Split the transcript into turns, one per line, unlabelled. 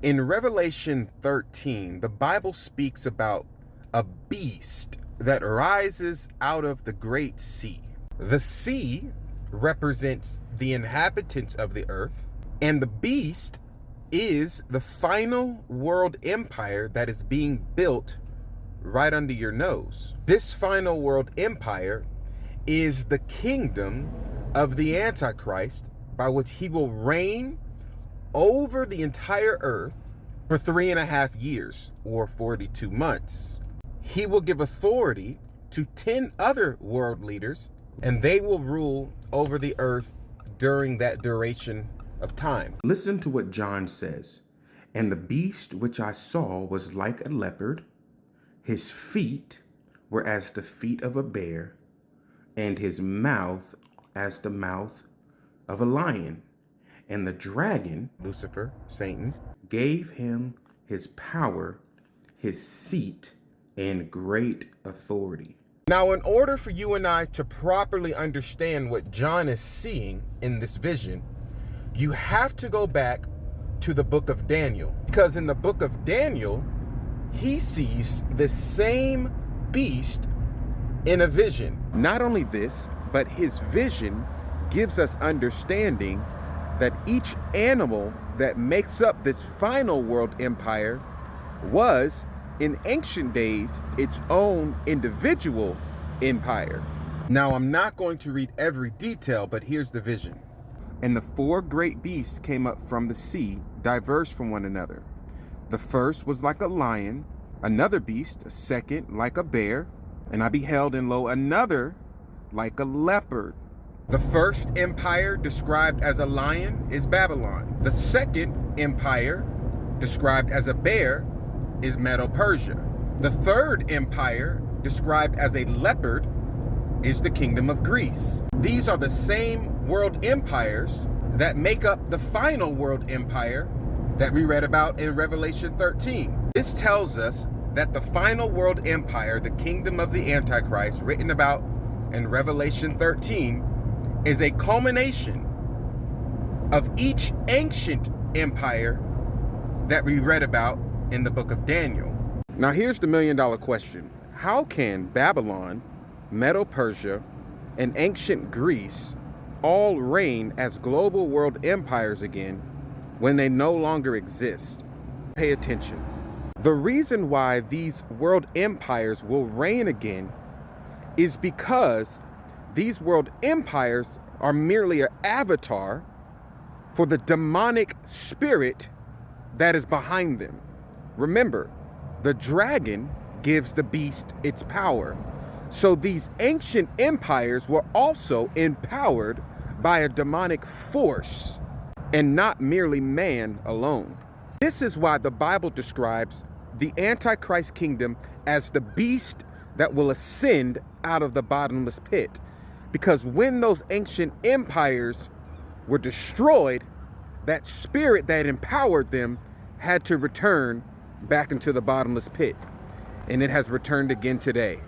In Revelation 13, the Bible speaks about a beast that rises out of the great sea. The sea represents the inhabitants of the earth, and the beast is the final world empire that is being built right under your nose. This final world empire is the kingdom of the Antichrist, by which he will reign over the entire earth for 3.5 years or 42 months. He will give authority to 10 other world leaders, and they will rule over the earth during that duration of time.
Listen to what John says. And the beast which I saw was like a leopard. His feet were as the feet of a bear, and his mouth as the mouth of a lion. And the dragon,
Lucifer, Satan,
gave him his power, his seat, and great authority.
Now, in order for you and I to properly understand what John is seeing in this vision, you have to go back to the book of Daniel. Because in the book of Daniel, he sees the same beast in a vision. Not only this, but his vision gives us understanding that each animal that makes up this final world empire was, in ancient days, its own individual empire. Now, I'm not going to read every detail, but here's the vision. And the 4 great beasts came up from the sea, diverse from one another. The first was like a lion, another beast, a second like a bear, and I beheld, and lo, another like a leopard. The first empire described as a lion is Babylon. The second empire described as a bear is Medo-Persia. The third empire described as a leopard is the kingdom of Greece. These are the same world empires that make up the final world empire that we read about in Revelation 13. This tells us that the final world empire, the kingdom of the Antichrist, written about in Revelation 13, is a culmination of each ancient empire that we read about in the book of Daniel. Now here's the million-dollar question. How can Babylon, Medo-Persia, and ancient Greece all reign as global world empires again when they no longer exist? Pay attention. The reason why these world empires will reign again is because these world empires are merely an avatar for the demonic spirit that is behind them. Remember, the dragon gives the beast its power. So these ancient empires were also empowered by a demonic force and not merely man alone. This is why the Bible describes the Antichrist kingdom as the beast that will ascend out of the bottomless pit. Because when those ancient empires were destroyed, that spirit that empowered them had to return back into the bottomless pit. And it has returned again today.